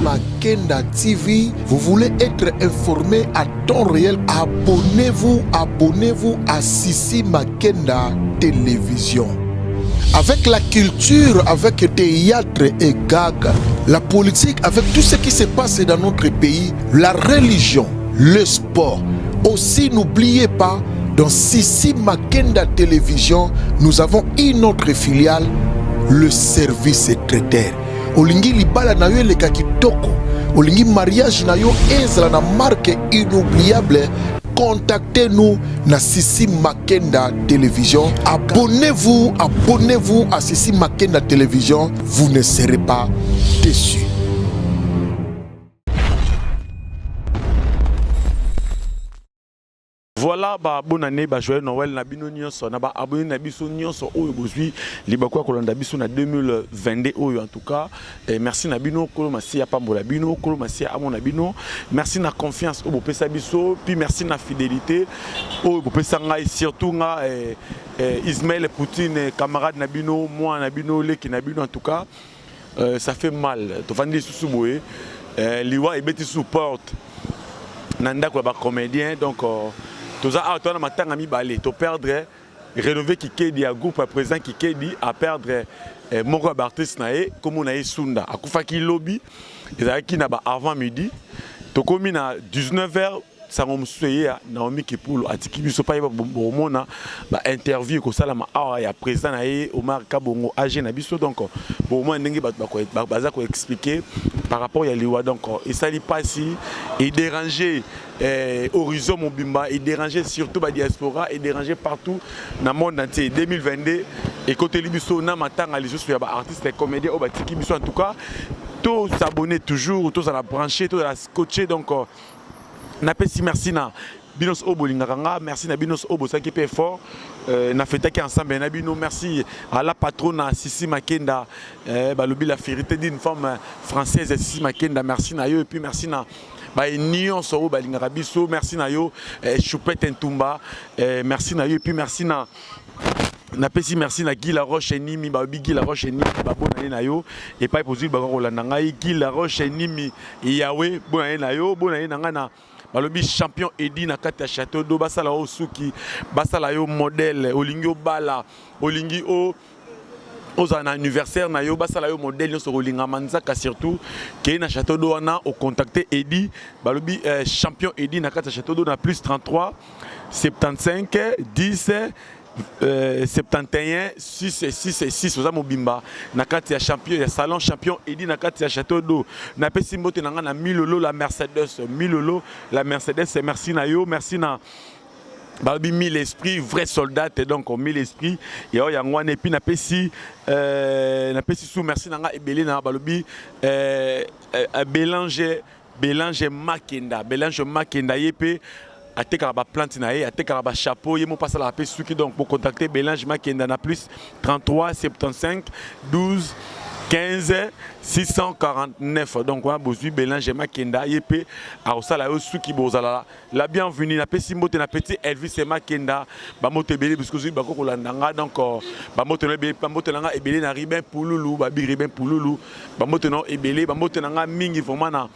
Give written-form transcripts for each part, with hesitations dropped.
Makenda TV, vous voulez être informé à temps réel, abonnez-vous à Sissi Makenda Télévision. Avec la culture, avec le théâtre et gag, la politique, avec tout ce qui se passe dans notre pays, la religion, le sport. Aussi, n'oubliez pas, dans Sissi Makenda Télévision, nous avons une autre filiale, le service traiteur. Olingi libala na yo leka kitoko, olingi mariage na yo ezala na marque inoubliable. Contactez-nous na Sissi Makenda Télévision. Abonnez-vous à Sissi Makenda Télévision. Vous ne serez pas déçus. Voilà, bonne année, joyeux Noël, Nabino Nyonso, Naba abonné Nabiso Nyonso, aujourd'hui, Libakwa Kolanda Biso na 2022, en tout cas. Et merci Nabino, Kolomasi à Pambo Nabino, Kolomasi à Amon Nabino. Merci na confiance au Bopesa Biso, puis merci na fidélité au Bopesa Ngai, surtout Ismaël Poutine, camarade Nabino, moi Nabino, Leki Nabino, en tout cas. Ça fait mal. Tofandi Sousouboé, Liwa et Betty supporte. Nanda quoi, comédien, donc. Tout ça, tu as matin ami balé, tu perdre, rénover qui kedi à groupe à présent qui kedi à perdre mon artiste nae comme on a sunda à Koufaki lobby, ils avaient qui n'a pas avant midi, tu commis à 19h. Ça m'a souhaité Naomi Kipoulo a dit qu'il ne faut pas y avoir interview comme ça là il y a présent Omar Kabongo âgé Nabiso donc bon moi n'engue baza ko expliquer par rapport à Liwa donc et ça li pas si et déranger horizon Mobimba et déranger surtout la diaspora et déranger partout dans le monde entier 2022 et côté Libiso na matanga les autres artistes et comédiens au batiki biso en tout cas tous s'abonner toujours tous à la brancher tous à la scotcher donc Napesi merci na Binos Obo Lingakanga, merci na Binos Obo ça qui est fort. Na fêté ensemble na Bino merci à la patronne Sissi Makenda balobi la fierté d'une femme française Sissi Makenda merci na yo et puis merci na Nion Soro Balingaka biso merci na yo Choupette Ntumba merci na yo et puis merci na merci na Guy Laroche Nimi babi Guy Laroche Nimi bonne na yo et pas possible ba Rolanda ngai Guy Laroche Nimi Yahweh bonne na yo bonne na ngana balobi champion Edi na kati ya château d'eau basala o suki basala yo modèle olingi bala olingi o aux anniversaire na yo basala yo modèle yo so olinga manzaka surtout ke na château d'eau na au contacter Edi balobi champion Edi na kati ya château d'eau na plus 33 75 10 71 6 aux Mobimba nakati ya champion ya salon champion Edi nakati ya château d'eau na pesi mbote nanga na milolo la Mercedes milolo la Mercedes merci na yo merci na Balbi 1000 esprits vrai soldat et donc 1000 esprits et ya ngwane et puis na pesi sous merci nanga ebele na Balbi Bélanger Makenda yepe até quand plante naé até quand chapeau yemo passe la paix qui donc pour contacter Bélange Makenda na plus 33 75 12 15 649 donc on a besoin Bélange Makenda yep a osala yo suki bozala la bienvenue na pesi mbote na petit Elvis Makenda ba moto belé parce que ba ko landanga donc ba moto na belé ba moto nanga ebelé na ribin pouloulou ba bi ribin pouloulou ba moto no ebelé ba moto nanga mingi vraiment na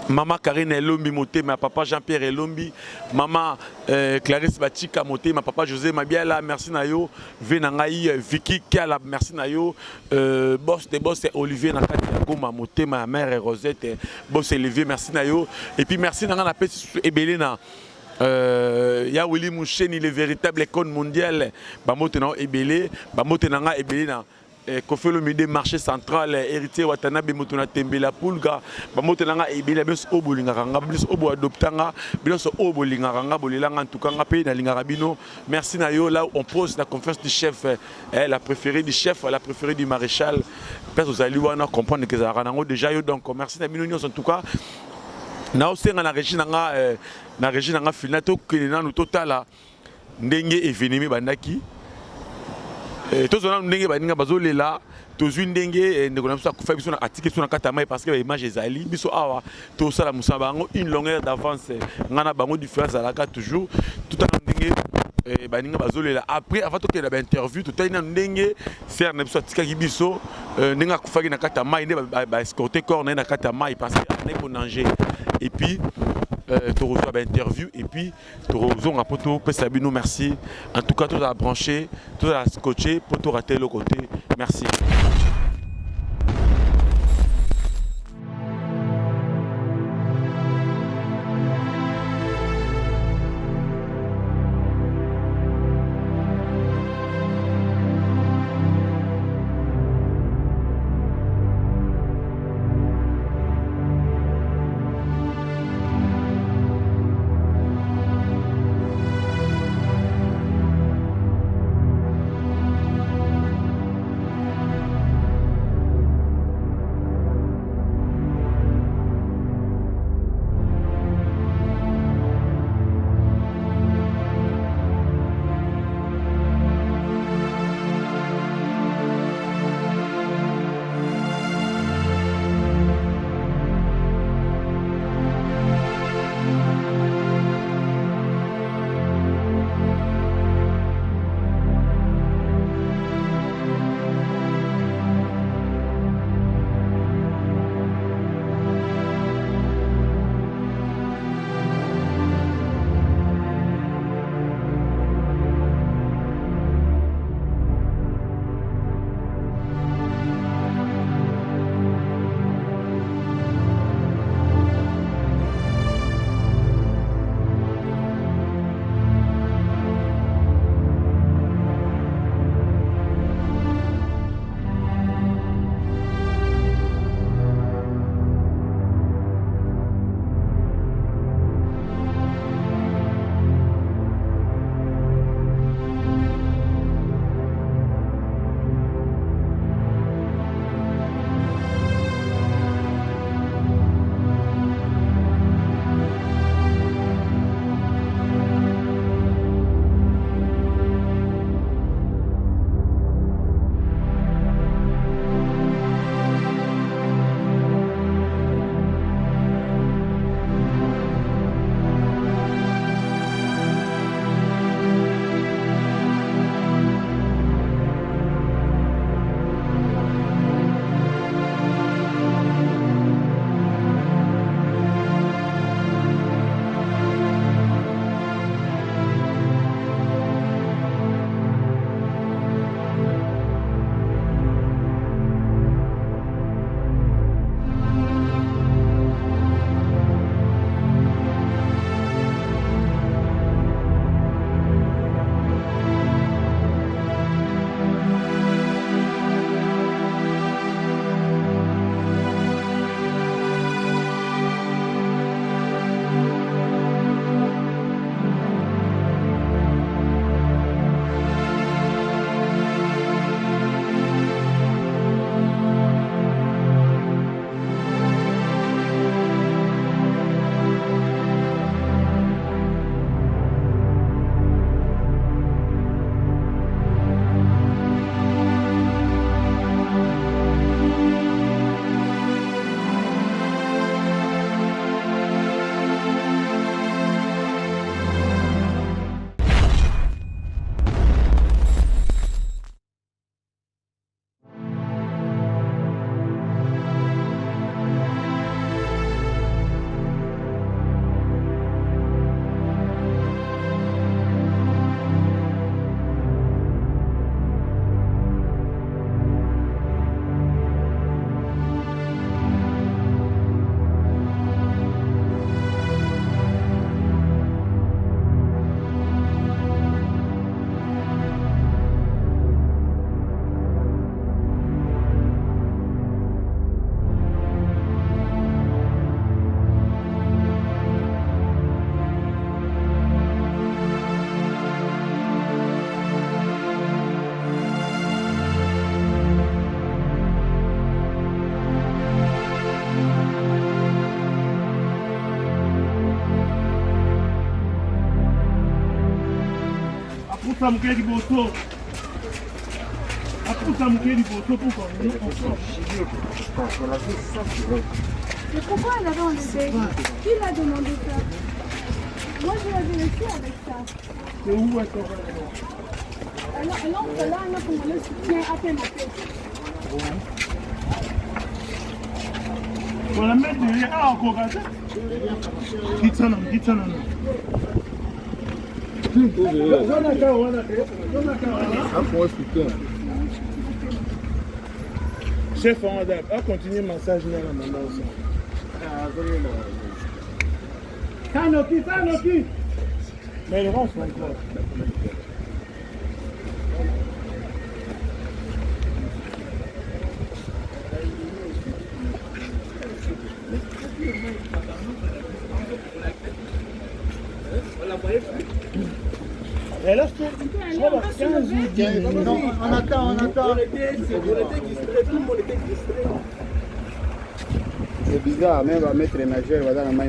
Maman Karine Elombi moté, ma papa Jean-Pierre Elombi, maman Clarisse Batika moté, ma papa José Mabiala, merci Nayo, Venangaï, Vicky Kala, merci Nayo, boss Olivier Nakati ma moté, ma mère Rosette, boss Olivier, merci Nayo, et puis merci Nanga na pesi Ebelena. Ya Willy Moucheni, le véritable icône mondiale, Bamote na Ebele, Bamote Nanga Ebelena. Kofelo Mide marché central héritier Watanabe Motona Tembela Pulga bamotenanga ebele bes obolinganga bes obo adoptanga biso obolinganga bolilanga en tout cas ngapé na lingara bino merci na yo là on pose la confiance du chef la préférée du chef la préférée du maréchal peut-être vous allez voir comprendre que ça ranango déjà yo donc merci na bino en tout cas na osenga na régie nanga finato que na total ndenge evenemi bandaki tous on a ndenge baninga bazolela tozwi ndenge ndeko na biso akufa biso na atike biso na katama parce que image ezali biso awa to sala musaba bango une longueur d'avance ngana bango différence alaka toujours tout en ndenge baninga bazolela après avant to kenda ba interview to tayina ndenge ser na biso tika kibiso ndenge akufaki na kata mai nde ba escorter corps na kata mai parce que on est pour danger et puis tu reçois ba interview et puis tu reçois poto pesa bino merci en tout cas tout a branché tout a scotché pour tout rater le côté merci. Aputa mkeli boto. Aputa mkeli boto pour qu'on Mais pourquoi elle avait enlevé? Qui l'a demandé ça? Moi, je l'avais laissé avec ça. C'est où est-ce qu'on va? Alors, là, comme on le soutient à peine ma tête. On la met derrière. Ah, encore comme ça? Quitte ça, non. Chef, on va continuer le massage dans la maman aussi. Sanoki. Mais le reste, encore. Et là, je crois 15 jours. Non, on attend. C'est bizarre, même va mettre les nageurs, va dans la main,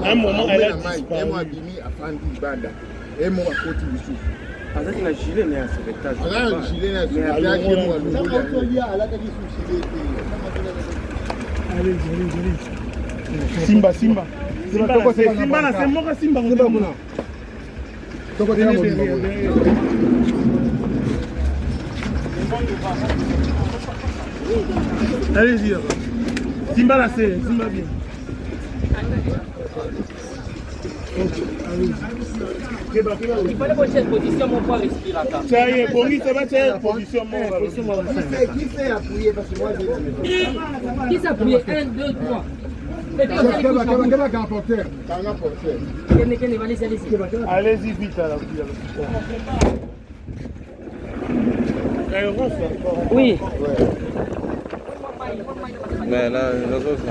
Un moment, elle a Simba. Simba, c'est moi, Simba. Allez-y, Simba la c'est, Simba bien. Il fallait qu'on cherche position mon poids respiratoire. Ça y est, Bongi, ça va être position mon. Qui fait appuyer parce que moi j'ai. Qui s'appuie? 1, 2, 3. Allez-y vite à la Oui. Mais là, les autres,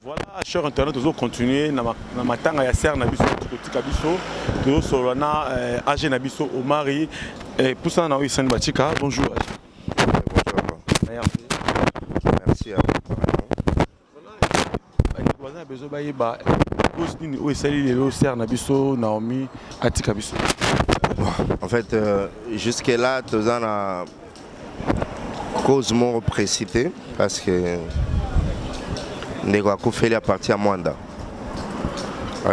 Voilà, chers internautes, nous allons continuer dans ma tanga ya serre nabiso kotika biso to solana age nabiso Omari pour ça na Hussein Batika. Bonjour. bonjour. Merci à vous. Voilà. Voisin a besoin bailler ba cause nini o esali lelo serre nabiso Naomi atika biso. En fait, jusque là, tous en a cause mon précipité parce que ndeko akufeli à partir à Mwanda.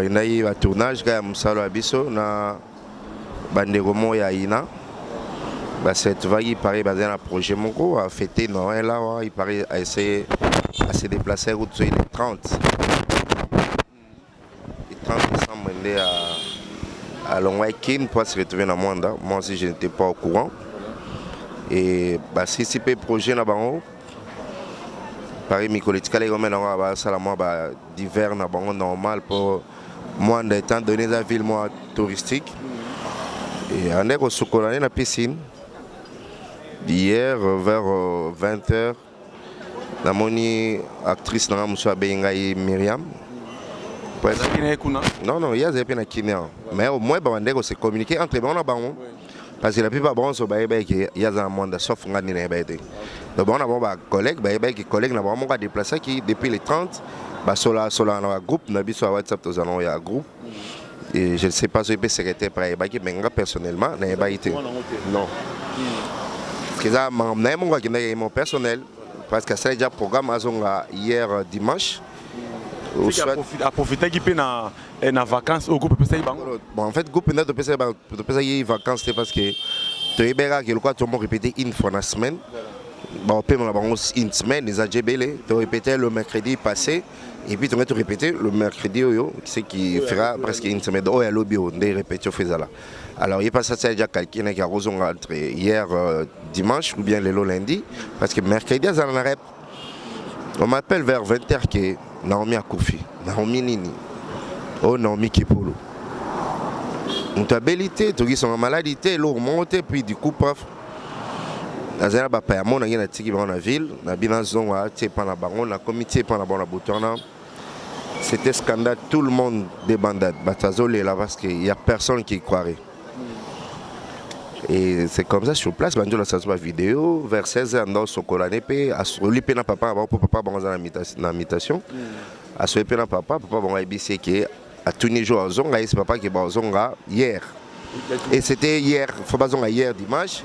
Il y a eu un tournage quand Moussalo Abisso na bandeko mo ya ina. Bah cette vague paraît basé dans un projet moko a fêté Noël là, il paraît à essayer à se déplacer route sur les 30. Le 30 décembre à Longwaikin pour se retrouver dans Mwanda. Moi aussi je n'étais pas au courant. Et bah si c'est projet là-bas Paris Micolitica les remèdes à Salamoi d'hiver normal pour moi étant donné la ville moi touristique et on est au Sokolane la piscine hier vers 20h la moni actrice dans monsieur Bengai Myriam non il y a des peines qui mais au moins on est se communiquer entre bon là parce que la plupart bon so il y a un monde sauf ngani na bête donc on a bon collègue qui collègue na bon déplacé qui depuis les 30 sola na groupe na biso WhatsApp tous allons il y a groupe et je ne sais pas si peut secrétaire par qui mais personnellement na été non que ça mon personnel parce que c'est déjà programme hier dimanche à profiter qui peut na vacances au groupe bon en fait groupe de PC vacances c'est parce que tu es bien que le quoi tout le monde répéter une fois la semaine bon peut une semaine les AGBL tu répéter le mercredi passé et puis tu vas répéter le mercredi c'est qui fera presque une semaine oh à lobby on des répétitions fait là alors il passe ça déjà quelqu'un qui a raison entre hier dimanche ou bien le lundi parce que mercredi ça en arrête on m'appelle vers 20h que Naomi Akoufi, Naomi Nini, oh Naomi Kipolo. On t'a bellité, tu as une maladie, l'eau remonte, puis du coup, paf. Dans un papa, on a une tique dans la ville, on a bien un zone, on a comité pendant la boutonne. C'était scandale, tout le monde débandade. Batazol est là parce qu'il n'y a personne qui y croirait. Et c'est comme ça sur place, banjo la sa vidéo vers 16h dans Sokolane pe asoli pe na papa pour papa bon na invitation. Asoli pe na papa bon ABC qui a tous les jours zonga c'est papa qui bon zonga hier. Et c'était hier, faut pas zonga hier dimanche.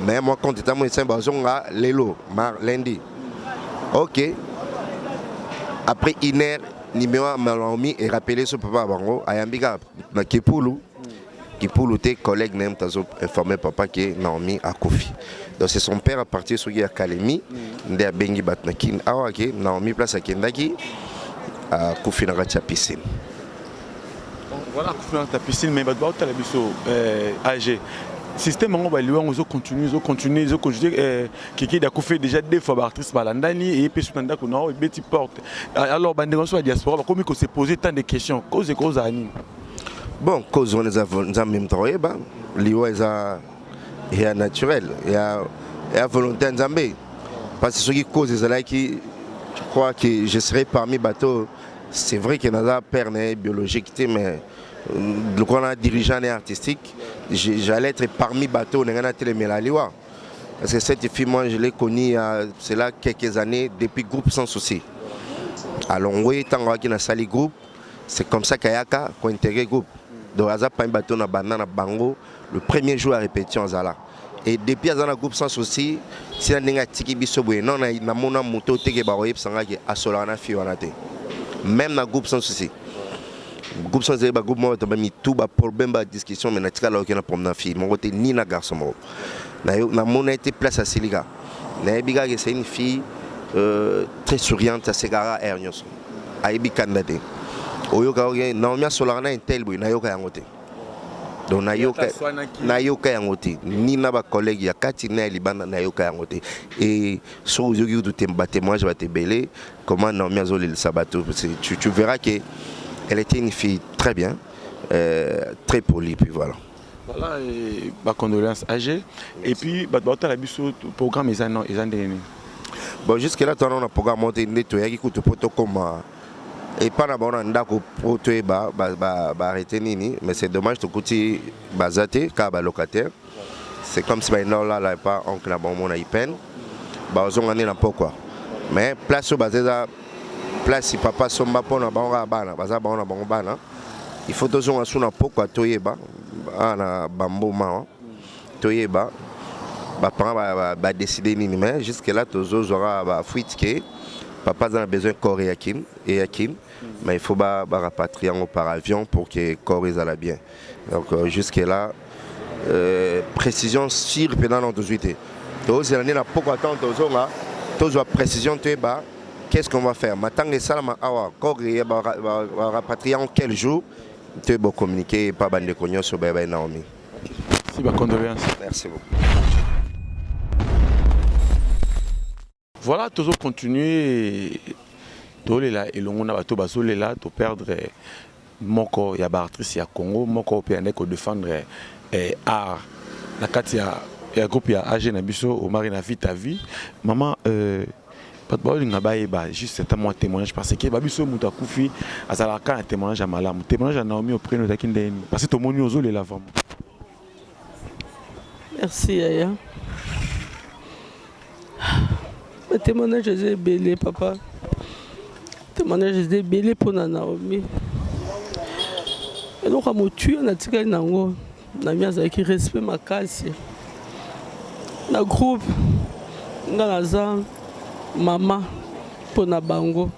Mais moi quand était moi c'est bon zonga lelo lundi. OK. Après une heure numéro Malami et rappelé ce papa bango ayambiga na Kipulu. Qui pour lutter collègue n'aime informé papa qui Naomi a Kofi. Donc c'est son père à partir sur l'académie de Bengi Batnakin Awake Naomi place à Kendaki à Kofi na la piscine. Voilà Kofi na la piscine mais batba ta la biso AG. Système on va lui on continue qui a Kofi déjà deux fois actrice balandani et puis sous-tanda ko na beti porte. Alors bande sur la diaspora comme il s'est posé tant de questions cause anime. Bon, cause on les a même travaillé, l'IO est naturel, il y a volonté en Zambie. Parce que ce qui cause les là qui, je crois que je serai parmi bateaux, c'est vrai qu'il y a un père biologique, mais le grand dirigeant et artistique, j'allais être parmi bateaux, on a télé l'IO. Parce que cette fille, moi, je l'ai connue c'est là quelques années depuis groupe sans souci. Alors, oui, tant qu'on a sali groupe, c'est comme ça qu'il y a intégré groupe. Donc, il y a un bateau na banana bango le premier jour à répétition en Zala. Et depuis il y a un groupe sans souci, si on a un tiki bisoboué, non, on a mon moto teke baroye sanga qui a solana fi wanate. Même dans groupe sans souci. Groupe sans souci, groupe moi t'as mis tout bas problème bas discussion mais natika là aucun problème na fille. Mon côté ni na garçon mo. Na mon a été place à Siliga. Na biga c'est une fille très souriante à Segara Ernios. Aibi candidaté. Oyoka naomia solana intel boy nayoka yangote donc nayoka yangote ni na ba collègue ya kati na libanda nayoka yangote et so yogi du tembate moi je vais te belé comment naomia zoli le sabato tu verras que elle était une fille très bien très polie puis voilà et ba condoléances AG et puis ba la biso programme ils en bon jusque là on a programme monté neto yaki kuto poto comme et pas d'abord on a proté arrêter nini mais c'est dommage tout côté basaté car locataire c'est comme si maintenant là pas oncle na bon mon a peine ba on est na pourquoi mais place au basé place si papa somba pona ba bana baza ba on bon bana il faut toujours on suna pourquoi toyeba ana bambo ma toyeba ba parents ba décider nini mais jusque là toujours aura ba fuite que papa a besoin de corps et Hakim, mais il faut rapatrier par avion pour que le corps aille bien. Donc jusque là, précision sur le pénal en 18. Donc c'est l'année pourquoi attendre toujours précision qu'est-ce qu'on va faire. Maintenant que ça corps va rapatrier en quel jour, tu vas communiquer par bande de cognon sur Bébé Naomi. Merci beaucoup. Voilà, toujours continuer. Tolela et l'on a bateau basole là, to perdre moko ya bartrice ya Congo, moko opérané ko défendre art. La katia ya groupe ya AG na biso au marina vie ta vie. Maman pas de bol nga ba juste c'est un témoignage parce que ba biso muta kufi azala ka témoignage à malamu. Témoignage à Naomi au prénom d'Akindeni parce que to moni ozole là vraiment. Merci Yaya. Le témoignage est belé, papa. Le témoignage est belé pour Naomi. Et donc, à mon tuer, on a tiré un ango. On a mis un qui respecte ma casse. Dans le groupe, on a la maman pour na bango.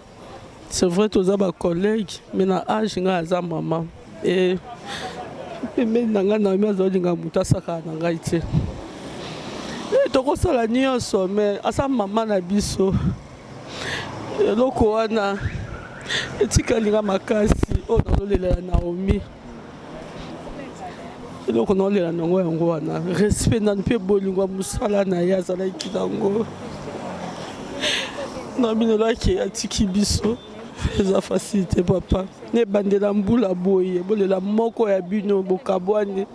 C'est vrai, tous les collègues, mais dans l'âge, on a la maman. Et même dans Naomi, on a dit que ça a été. Tokosala nyonso mais asa mama na biso eloko wana etikalinga makasi oyo nazolela Naomi eloko nazolela nango yango wana respect nanu mpe bolingo ya mosala na ye azalaki nango na bino laki atiki biso eza facilité papa nebandela mbula boye bolela moko ya bino bokabwane.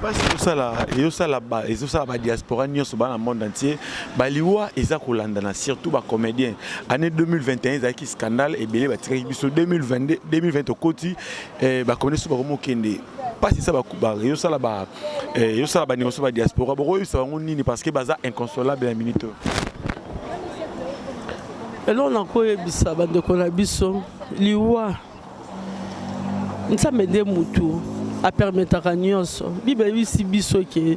Parce que ça là, et ça là-bas, et ça la diaspora ni dans le monde entier, baliwa eza kolandana surtout ba comédien. Année 2021 il y a un scandale et belé ba tiré biso 2020 au côté ba connaît souvent comment kende. passe ça ba kuba yo sala ba négociation ba diaspora bo ça va nini parce que baza inconsolable la minute. Et là on a quoi bisa bande ko na biso liwa nsa mede mutu a permettre à nyonso bibe bisi biso ke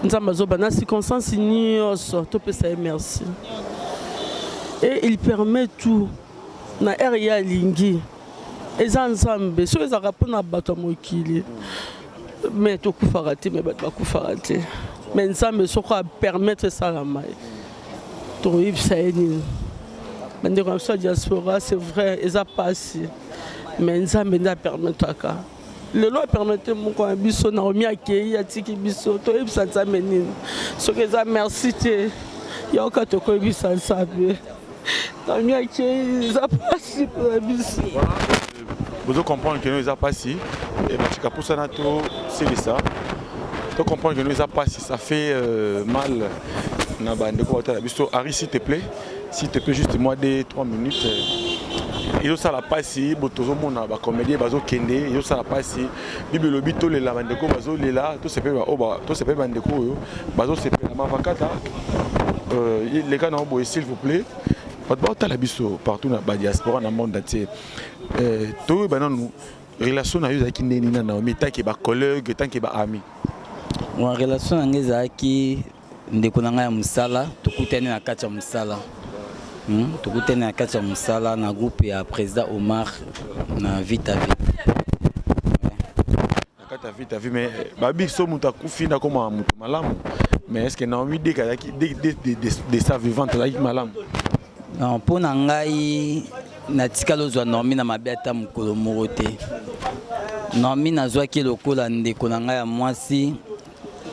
nsa mazo bana circonstance nyonso to pesa merci. Et il permet tout na area lingi eza nzambe so eza rapona bato mokili mais to kufara te mais bato bakufara te mais nzambe soko a permettre ça la mai to yib saini bande comme ça diaspora c'est vrai eza passé mais nzambe nda permettre ka le loi permettre mon ko biso na omi akei atiki biso to yib sa nzambe nini so que eza merci te ya ka to ko yib sa nzambe na omi akei eza passé pour biso. Vous comprenez que nous n'avons pas si, et parce que pour ça, c'est ça. Tu comprends que nous n'avons pas si, ça fait mal. Harry, s'il te plaît, juste moi des 3 minutes. Il y a ça la passe, il y a comédie, bazo kende, il y a ça la passe, bibi le bito le la bandeko bazo le la, tout se peut bandeko, bazo se peut la mavakata. Les gars n'ont pas s'il vous plaît. Pas la biso partout dans la diaspora dans le monde entier. Tout nous relation avec qui nena na mais tant que ba collègue tant que ba ami. Wa relation ngeza ki ndeko nanga ya musala tukutane na kati ya musala. Tukutane na kati ya musala na groupe ya président Omar na Vita Vie. Na kati ya Vita Vie mais ba biso muta kufina koma mutu malamu. Mais est-ce que na envie de sa vivante là malamu? Non, pour nangai natika lozwa normi na mabeta mukolo moko te. Normi nazwaki lokola ndeko nanga ya mwasi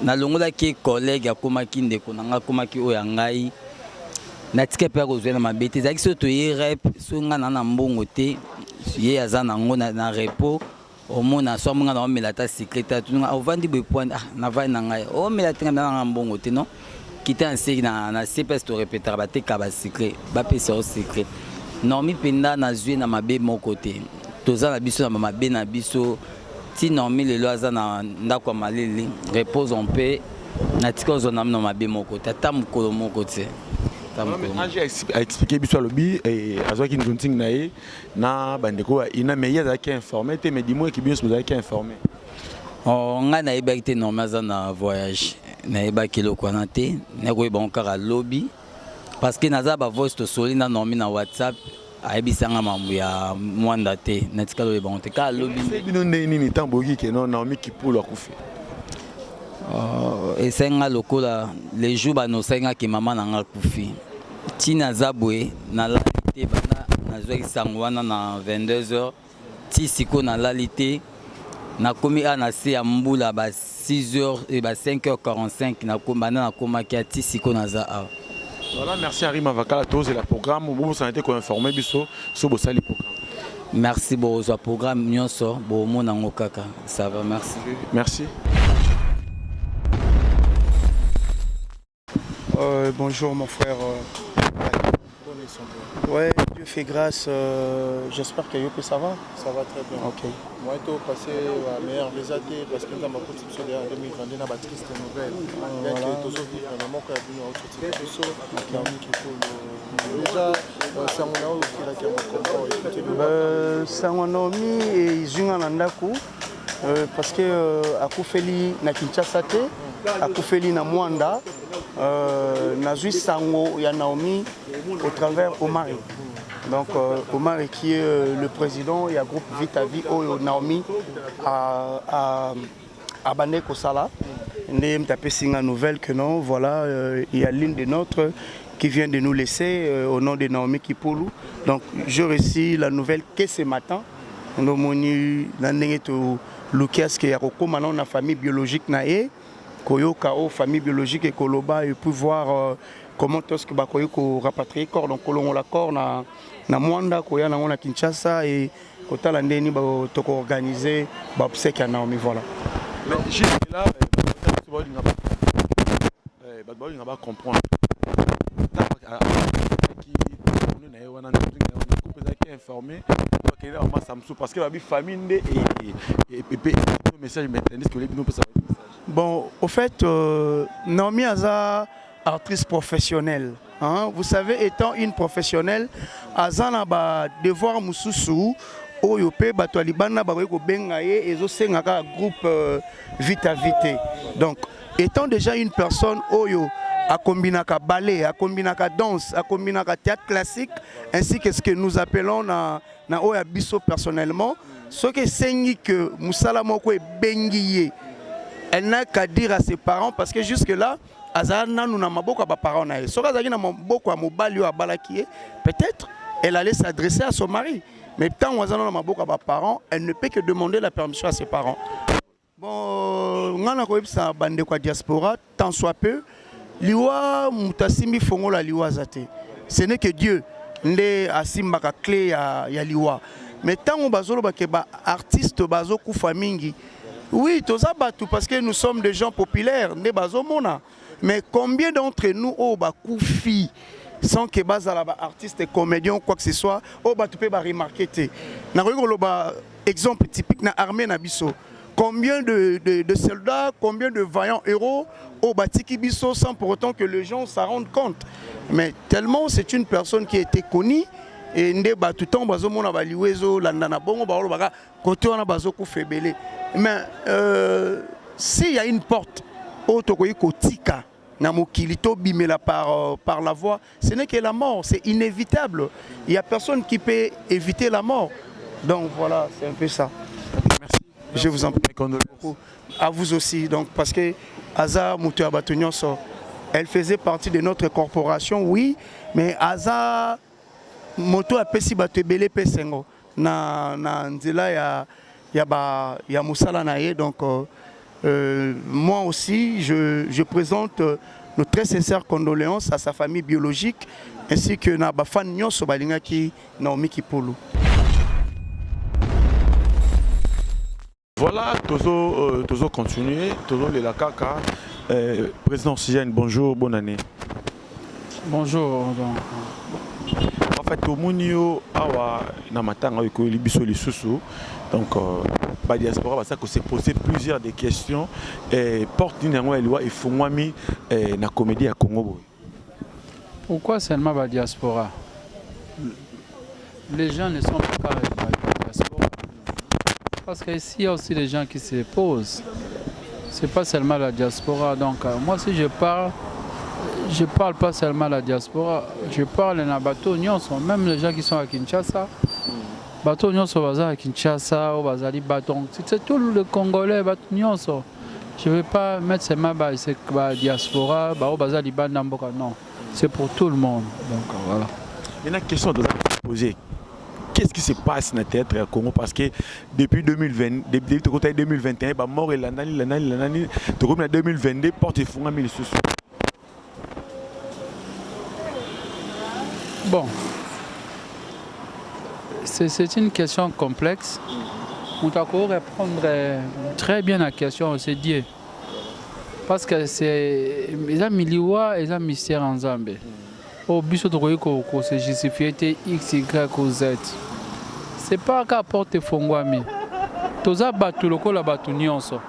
na longola ki collègue akomaki ndeko nanga akomaki oya ngai natika pe kozwa na mabete zaki so to ye rep so nga na mbongo te ye aza nango na repos omona so munga na omela ta secrétaire tunga ovandi bepoint na vai na ngai o mela tinga na mbongo te non quitter un signe na CPS to répéter ba te ka ba secret ba pesa au secret normi penda na zui na mabe mon côté toza na biso na mabe na biso ti normi le loaza na ndako malili repose on paix na tiko zo na mabe mon côté ta mukolo mon côté Ange a expliqué biso lobi et azwaki ndunting na ye na bandeko ina mais ya za ki informé te mais dis-moi ki biso za ki informé on nga na ibakite normi za na voyage na ebaki lokwana te na koyeba nkaka lobby parce que naza ba voice to soli na normi na WhatsApp ayebisanga mambo ya mwanda te na tika loyeba on te ka lobby bino nini tamboki ke non Naomi Kipulu akufi esenga lokola les jours banosenga ki mama nanga kufi tina zabwe na lalite bana nazwaki sango wana na 22h ti siko na lalite na komi ana se ya mbula ba 6h et ba 5h45 na kombana na komaki ati siko naza a. Voilà, merci Harry Mavakala tous et la programme vous s'en été informé biso so bosali programme. Merci pour ce programme nyonso bo mona ngokaka ça va merci. Merci. Bonjour mon frère. Ouais, Dieu fait grâce. J'espère que Yopé ça va. Ça va très bien. Ok. Moi, j'ai passé la meilleure des années parce que dans ma constitution de 2022, on a une triste nouvelle. Donc, toujours vivre le moment qu'on a vu en déjà, c'est mon nom qui a été Sangonomi et Zunganandaku parce que Akoufeli na Kinshasa te, Akoufeli na Mwanda, Nazui Sango ya Naomi au travers Omar. Donc Omar qui est le président, il y a groupe Vita Vie au Naomi à Bane Kosala. Nous tapé une nouvelle que non, voilà, il y a l'une des nôtres qui vient de nous laisser au nom de Naomi Kipulu. Donc je reçois la nouvelle que ce matin. Nous avons Lucas qui est maintenant la famille biologique nae, Koyoka famille biologique et Koloba et pour voir comment est-ce que Bakoyoko rapatrier corps donc on la corps na Mwanda koya na Kinshasa et kotala ndeni ba toko organiser ba obsèque à Naomi voilà. Mais j'ai là on va comprendre qui on est informé parce que la famille et message que les bon, au fait, Naomi Aza, artiste professionnelle. Hein? Vous savez, étant une professionnelle, Aza n'a devoir Moussoussou, Oyope, Batoualibana, Baroiko Bengaye, et Zosengaka, groupe Vite à Vite. Donc, étant déjà une personne, Oyo, à combinaka ballet, à combinaka danse, à combinaka théâtre classique, ainsi que ce que nous appelons na Oya Bisso personnellement, ce que c'est que Moussala Moko est bengiye. Elle n'a qu'à dire à ses parents parce que jusque-là, Azana nous n'a beaucoup à parents. Si elle a beaucoup à Mobali ou à Balakié, peut-être elle allait s'adresser à son mari. Mais tant qu'Azana n'a beaucoup à parents, elle ne peut que demander la permission à ses parents. Bon, on a une bande de diaspora, tant soit peu, liwa mutasimi fongo la liwa zate. Ce n'est que Dieu ne asimba ka clé ya liwa. Mais tant on bazolo ba ke ba artiste bazo kufa mingi. Oui, tout ça parce que nous sommes des gens populaires, ne bazo mona. Mais combien d'entre nous au ba kufi sans que bazala ba artiste comédien ou quoi que ce soit, au ba tu peux ba remarquer té. Na regolo ba exemple typique na armée na biso. Combien de soldats, combien de vaillants héros au Batiki Bisso sans pour autant que les gens s'en rendent compte. Mais tellement c'est une personne qui a été connue et ndé ba tout temps bazo mona ba liwezo landana bongo ba baka côté on a bazo ku febele. Mais s'il y a une porte autokoyi kotika na mokilito bimela par la voix, ce n'est que la mort, c'est inévitable. Il y a personne qui peut éviter la mort. Donc voilà, c'est un peu ça. Merci. Je vous en prie. À vous aussi, donc, parce que Aza Moutou Batounyoso, elle faisait partie de notre corporation, oui, mais Aza Moutou Apesi Batebele Pesengo, na Nzela ya Moussala Naye, donc moi aussi, je présente nos très sincères condoléances à sa famille biologique, ainsi que na Bafan Nyoso Balingaki Naomi Kipolo. Voilà, toujours continuer, toujours les Lakaka. Président Oxygène, bonjour, bonne année. Bonjour. En fait, au Mounio, awa namatanga iko libiso lisusu. Donc, la diaspora ça que s'est posé plusieurs des questions et porte d'une loi et fongwami na comédie à Congo. Pourquoi seulement la diaspora? Les gens ne sont pas carrés dans la diaspora. Parce qu'ici, il y a aussi des gens qui se posent. Ce n'est pas seulement la diaspora. Donc, moi, si je parle pas seulement de la diaspora. Je parle de bateau Nyonso. Même les gens qui sont à Kinshasa. Bateau Nyonso, à Kinshasa, au Bazali Baton. C'est tout le Congolais, bateau Nyonso. Je ne vais pas mettre seulement la diaspora, au Bazali Banamboka. Non, c'est pour tout le monde. Donc, voilà. Il y a une question de poser. Qu'est-ce qui se passe dans le théâtre à Congo? Parce que depuis 2021, mort et l'année 2022, porte et fond à 1000 sous. Bon, c'est une question complexe. On doit répondre très bien à la question, c'est Dieu. Parce que c'est un milieu et un mystère en Zambie. Au but de se justifier X, Y ou Z. C'est pas qu'à porter Fongwami. Tous les bateaux locaux la bateau nyonso.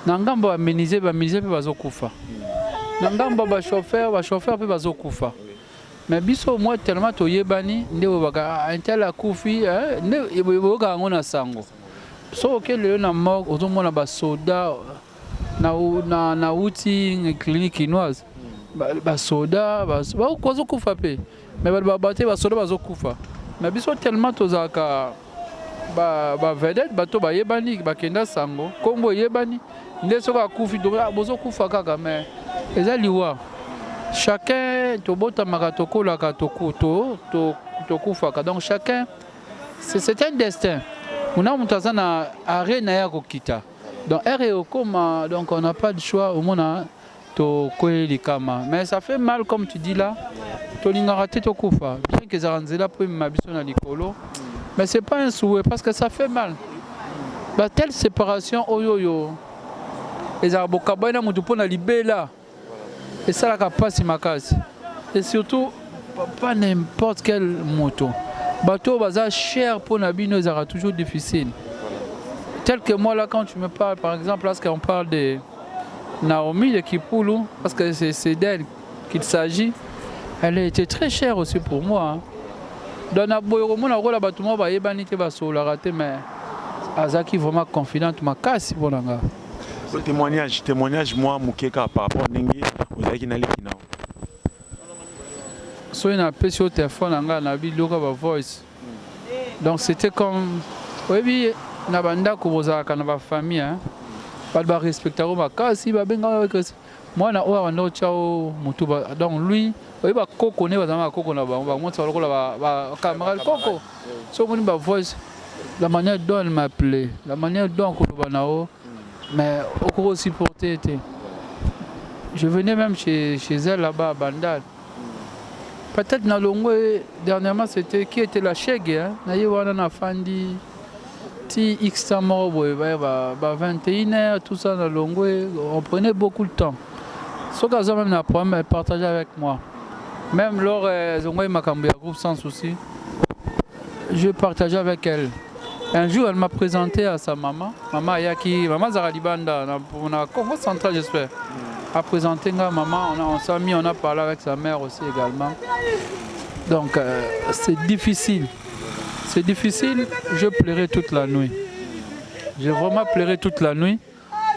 Nangambo a menisé pe bazokufa. Nangambo ba chauffeur pe bazokufa. Mais biso moi tellement to yebani nde baka intela kufi ne boka ngona sango. So que le na mort otomona ba soda na uti clinique chinoise. Ba soda ba bazokufa pe. Mais ba baté ba soda bazokufa. Mais biso tellement tozaka ba vedette bato ba yebani ba kenda sango kombo yebani nde soka kufi do bozo kufa kaka mais ezaliwa chacun tobota makatoko la katoko to kufa donc chacun c'est un destin on a mutazana arena ya kokita donc REO donc on n'a pas de choix au monde to koeli kama mais ça fait mal comme tu dis là to linga raté to kufa bien que zaranzela pour mabiso na likolo. Mais ce n'est pas un souhait parce que ça fait mal. Bah, telle séparation, oyoyo. Les Arabokabana Moutoupo na libella. Et ça, la capace ma case. Et surtout, pas n'importe quelle moto. bateau baza cher pour Nabino, ça sera toujours difficile. Tel que moi là, quand tu me parles, par exemple, lorsqu'on parle de Naomi de Kipulu, parce que c'est d'elle qu'il s'agit, elle a été très chère aussi pour moi. Dans la boyau, mon rôle là-bas, tout le monde va y baniter, va se la rater, mais Azaki vraiment confidente, ma casse pour l'anga. Témoignage, moi, Moukeka, par rapport à Nengi, vous avez qui n'a pas. So il a appelé sur le téléphone, on a vu le voice. Donc c'était comme, oui, on a banda kuboza kana ba famille, hein. Pas de respecter ma casse, il va bien moi na oa no chao mutuba. Donc lui, oui ba koko ne ba zama koko na ba, on va montrer ba camarade koko. So on ba voice, la manière dont elle m'appelait, la manière dont on va nao, mais au cours supporter était. Je venais même chez elle là-bas à Bandal. Peut-être dans le dernièrement, c'était qui était la chègue. On a fait ti X temps, 21h, tout ça dans le on prenait beaucoup de temps. Ce que j'ai même un problème, elle partageait avec moi. Même lors de ma groupe sans souci, je partageais avec elle. Un jour, elle m'a présenté à sa maman, maman Ayaki, maman Zaradibanda, on a Congo central, j'espère. A présenté ma maman, on s'est mis, on a parlé avec sa mère aussi également. Donc c'est difficile. C'est difficile, je pleurais toute la nuit. J'ai vraiment pleuré toute la nuit.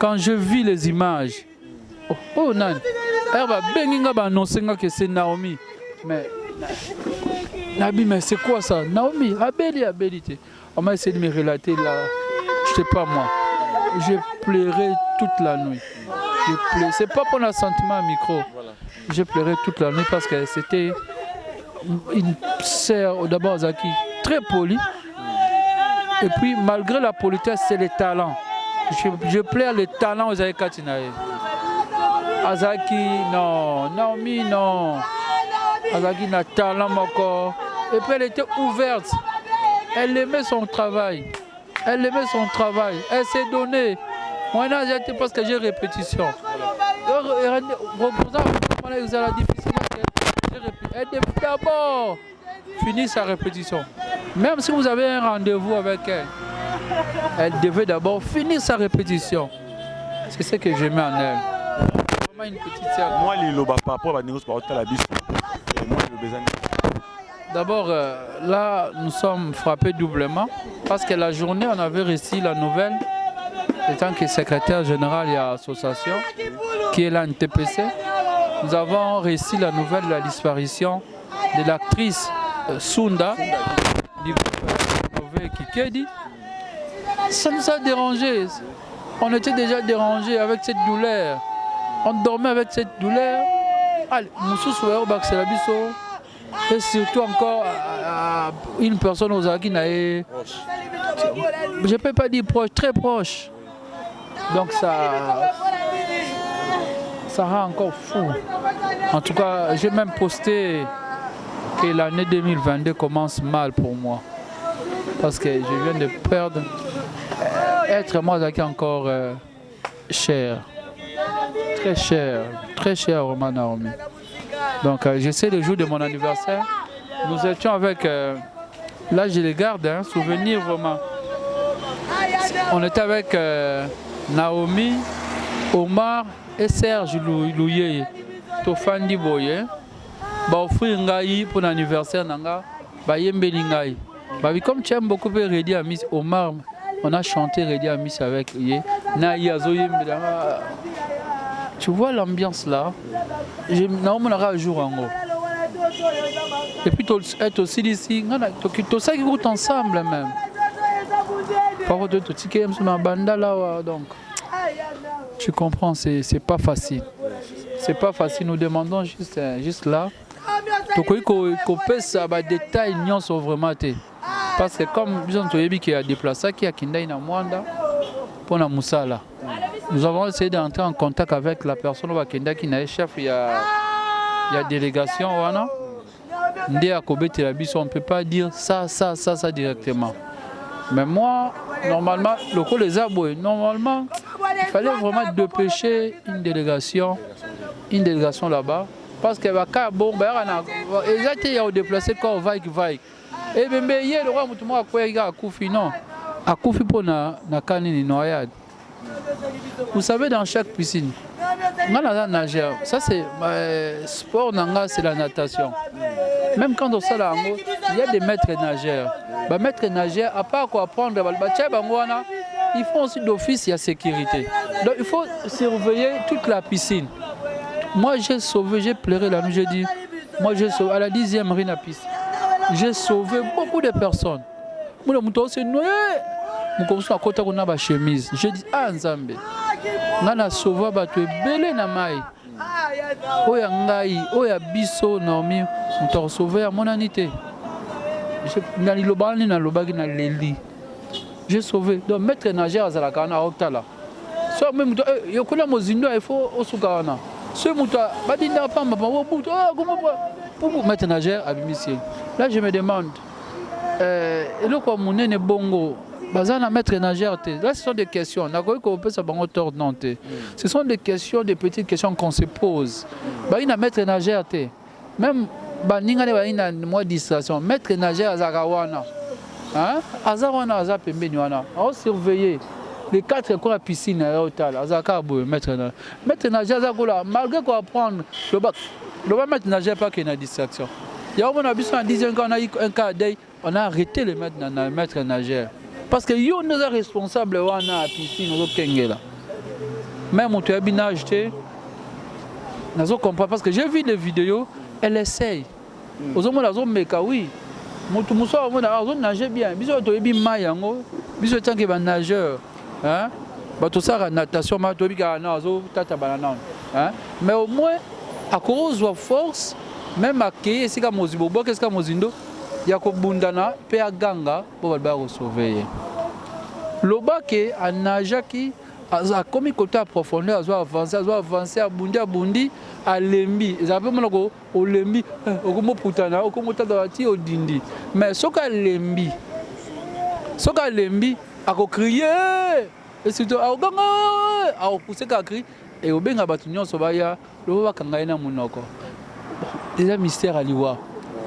Quand je vis les images, oh nan, elle va bien annoncer que c'est Naomi. Mais Nabi, mais c'est quoi ça? Naomi, Abeli. On m'a essayé de me relater là, je sais pas moi. J'ai pleuré toute la nuit. C'est pas pour un sentiment à micro. J'ai pleuré toute la nuit parce que c'était une sœur d'abord Zaki très polie. Et puis malgré la politesse, c'est les talents. Je pleure les talents aux Azaki. Azaki, non. Naomi, non. Azaki n'a talent encore. Et puis elle était ouverte. Elle aimait son travail. Elle s'est donnée. Moi, j'étais parce que j'ai répétition. Elle devait d'abord finir sa répétition. Même si vous avez un rendez-vous avec elle, elle devait d'abord finir sa répétition. C'est ce que j'aimais en elle. Vraiment une petite sœur. Moi, les lobas par rapport à la négociation, moi, le besoin. D'abord, là, nous sommes frappés doublement parce que la journée, on avait reçu la nouvelle. Étant que secrétaire général de l'association, qui est là en TPC, nous avons reçu la nouvelle de la disparition de l'actrice Sunda, du groupe Kikedi. Ça nous a dérangés. On était déjà dérangés avec cette douleur. On dormait avec cette douleur. Et surtout encore une personne aux Aki je ne peux pas dire proche, très proche. Donc ça rend encore fou. En tout cas, j'ai même posté que l'année 2022 commence mal pour moi. Parce que je viens de perdre être moi qui est encore cher. Très cher Roman Naomi. Donc je sais le jour de mon anniversaire, nous étions avec, là je les garde, souvenir vraiment. On était avec Naomi, Omar et Serge Louyé, Tofandi Boye. Ba offrir ngai pour l'anniversaire nanga, ba yembeli ngai. Ba comme tu aimes beaucoup Redi Amis Omar, on a chanté Redi Amis avec lui. Na yazo yembela. Tu vois l'ambiance là. Naomi n'a un jour en gros. Et puis être aussi ici, tout ça qui route ensemble même. Par contre, tout ce qui est ma bande là, donc. Tu comprends, c'est pas facile. C'est pas facile, nous demandons juste là. Qu'on pèse ça, des détails, n'y sont vraiment. Parce que comme disons, qui a déplacé, qui a Kindai na Mwanda, pour la Moussala. Nous avons essayé d'entrer en contact avec la personne qui est chef, il y a délégation. On ne peut pas dire ça directement. Mais moi, normalement, le coup les aboués, normalement, il fallait vraiment dépêcher une délégation là-bas. Parce que bon, il y a déplacé quand on va. Et bien, il y a le roi Moutouma à Koufi, non. À Koufi pour na canine noyade. Vous savez, dans chaque piscine, on a un nageur. Ça, c'est sport, c'est la natation. Même quand on sait là, il y a des maîtres nageurs. Les maîtres nageurs, à part quoi apprendre, ils font aussi d'office, il y a sécurité. Donc, il faut surveiller toute la piscine. Moi, j'ai sauvé, j'ai pleuré la nuit, j'ai dit, moi, j'ai sauvé, à la 10e Rina piscine, j'ai sauvé beaucoup de personnes. Moi, je suis noyé. Je suis à côté de ma chemise. Je dis, ah, Nzambe, je suis sauvé, je suis belé na mai. Oya ngai, oya biso nomi, je suis sauvé à mon anité. J'ai sauvé. Donc, maître nageur à Zalakana, Octala. So, même, il faut il faut Osukana. Ce mouta, Badina Pamba, pour maître nageur à Bimissi. Là, je me demande, et là, quoi, mon nez bongo. Bazana maître nageur, là ce sont des questions. Ce sont des questions, des petites questions qu'on se pose. Bazana maître nageur, même baninga ne moi distraction. Maître nageur azagawana, hein? Azawana azapembenywana. On surveiller les 4 coins à piscine à l'hôtel. Azakabo maître nageur. Maître nageur azagola malgré qu'on apprendre le bac maître nageur pas qu'il y a distraction. Il y a un abus en disant qu'on a eu un cas d'œil, on a arrêté le maître nageur. Parce que yo nous est responsable à la piscine au Kengela. Même on te bien acheté. Nous comprend parce que j'ai vu des vidéos, elle essaye. Aux hommes la zone meka oui. Mutu muso on a zone nager bien. Biso to bien mayango. Biso tant que nageur. Hein? Ba to ça natation ma to bien na zo tata banana. Hein? Mais au moins à cause de force même à qui c'est comme mozibo qu'est-ce que mozindo yako bundana pe aganga pour ba surveiller lobake anajaki a comme côté à profondeur a avancer à bundi à lembi ils avaient mon ko o lembi okomo putana okomo tadati o dindi mais soka lembi ako crier et surtout a oganga a pousser ka cri et obenga batu nyonso baya loba kanga ina munoko déjà mystère aliwa.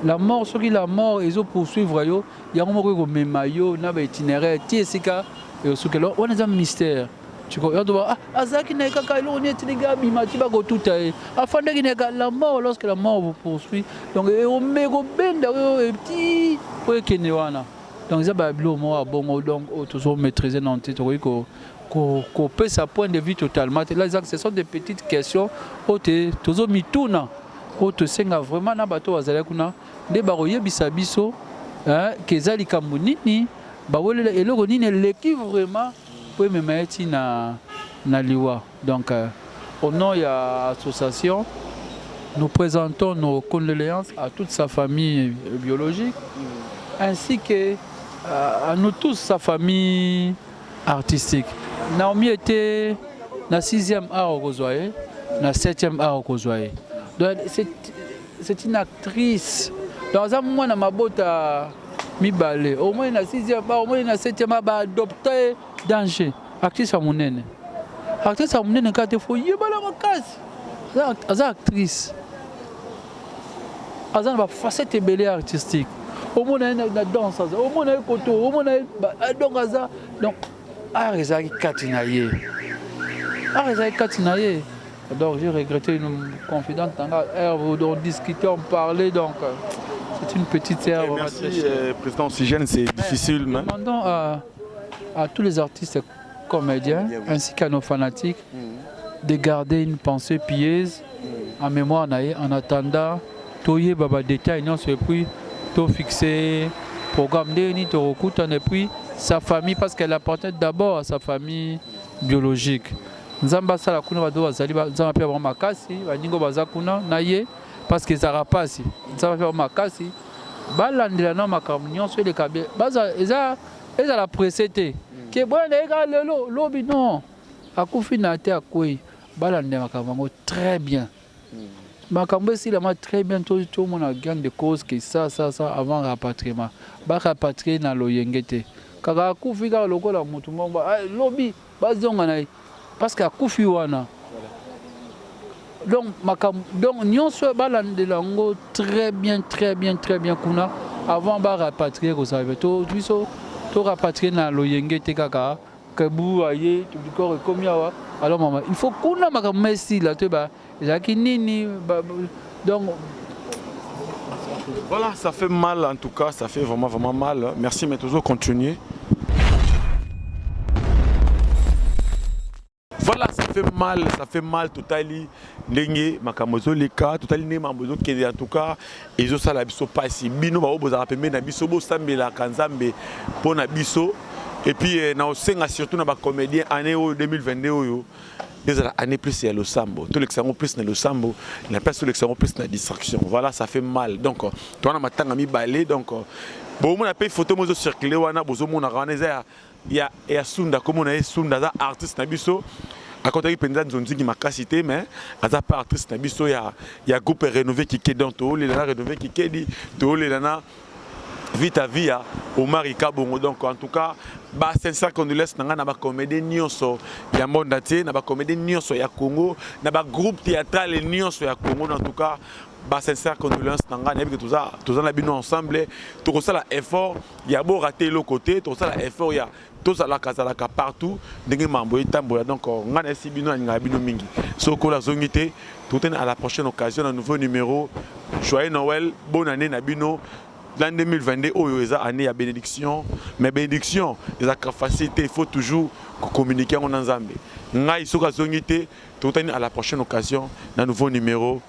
La mort, ceux qui la mort, ils ont poursuivre, il y a un moment où ils ont maillot, ils ont un itinéraire, et on a un mystère. Tu comprends? Ah, ça qui n'est qu'à l'eau, on est des gars, il m'a dit que tout est. Afin de la mort, lorsque la mort vous poursuit, donc on met au ben, et petit, pour qu'il n'y ait pas. Donc, ça va bon, donc, toujours maîtriser dans le titre, qu'on peut sa point de vue totalement. Là, ce sont des petites questions, toujours mis tout. Oto senga vraiment na bato bazala kuna de baroye bisabiso hein kezali kamunini bawole eloko nini leki vraiment pour me mettre na liwa. Donc au nom de l'association, nous présentons nos condoléances à toute sa famille biologique ainsi que à nous tous sa famille artistique. Naomi était na 6e art au Kozoye, na 7e art au Kozoye. C'est une actrice. Dans un moment, ma botte a mis balai. Au moins, la 6e, au moins, la 7e, elle a adopté danger. Actrice à mon nez. Actrice à mon nez, quand il faut y aller à ma case. Elle est actrice. Elle a une facette belle artistique. Au moins, elle a une danse. Au moins, elle a une photo. Au moins, elle a une danse. Donc, elle a une katinaye. Elle a une katinaye. Donc j'ai regretté une confidente, on discutait, on parlait, donc c'est une petite herbe. Merci, Président Oxygène, c'est difficile. Nous demandons à tous les artistes comédiens ainsi qu'à nos fanatiques de garder une pensée pieuse en mémoire en attendant Toye Baba détail, non c'est puis tout fixer programme de Torokout et puis sa famille parce qu'elle appartient d'abord à sa famille biologique. Nzamba sala kuna bado bazali nzamba pe ba makasi baningo bazakuna naye parce que ça rapasi nzamba pe ba makasi balandela na makamnyo so le kabe baza eza la précédé que bon ega lelo lobi non akufi na te akoi balandela makamngo très bien makambo si la très bien tout mon gain de cause que ça avant rapatriement ba rapatrier na loyengete kaka akufi ka lokola mutu mongba lobi bazonga na parce que Koufi wana. Donc nyonso balandelango très bien kuna avant ba rapatrier ko ça to biso to rapatrier na loyenge te kaka kabu aye tout du corps comme yawa alors maman il faut qu'on a ma merci là tu ba jaki nini donc voilà, ça fait mal en tout cas, ça fait vraiment mal. Merci, mais toujours continuer. Voilà, ça fait mal totalement. Ndenge makamozo leka totalement ne mambozo kede en tout cas ezo sala biso pasi bino ba oboza pembe na biso bo sambela kanzambe pona biso et puis na osenga surtout na ba comédien année 2022 oyo des années plus il y a le sambo tout l'exemple plus na le sambo na pas tout l'exemple plus na distraction voilà ça fait mal donc toi na matanga mi balé donc bon on a payé photo mozo circuler wana bozo mona raneza ya sunda comme on a sunda za artiste na biso à côté penza nzonzi makasité mais aza pas artiste na biso ya groupe rénové qui est dans to les la rénové qui est to les lana vite à via Omar Ikabongo donc en tout cas ba sincère condoléances na ba comédien nyonso ya monde entier na ba comédien nyonso ya Congo na ba groupe théâtral nyonso ya Congo en tout cas ba sincère condoléances na nga que tous na bino ensemble to ça la effort ya bo rater le côté to ça la effort ya to ça la kazalaka partout ndenge mambo etambola donc nga na sibino nga bino mingi soko la zongité tout à la prochaine occasion un nouveau numéro joyeux Noël bonne année na bino. L'an 2022, il y a année à bénédiction, mais bénédiction, il y a capacité, il faut toujours communiquer ensemble. Nous sommes à la prochaine occasion, un nouveau numéro.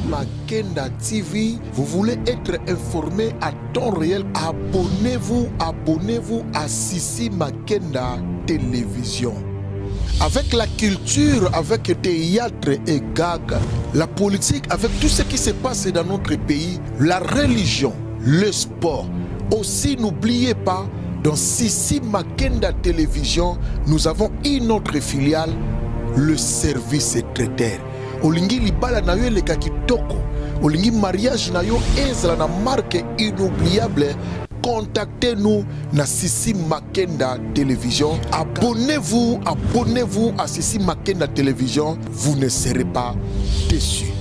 Makenda TV, vous voulez être informé à temps réel, abonnez-vous à Sissi Makenda Télévision. Avec la culture, avec théâtre et gag, la politique, avec tout ce qui se passe dans notre pays, la religion, le sport. Aussi, n'oubliez pas, dans Sissi Makenda Télévision, nous avons une autre filiale, le service traiteur. Olingi libala na yo leka kitoko, olingi mariage na yo ezala na marque inoubliable, contactez-nous na Sissi Makenda Télévision. Abonnez-vous à Sissi Makenda Télévision, vous ne serez pas déçus.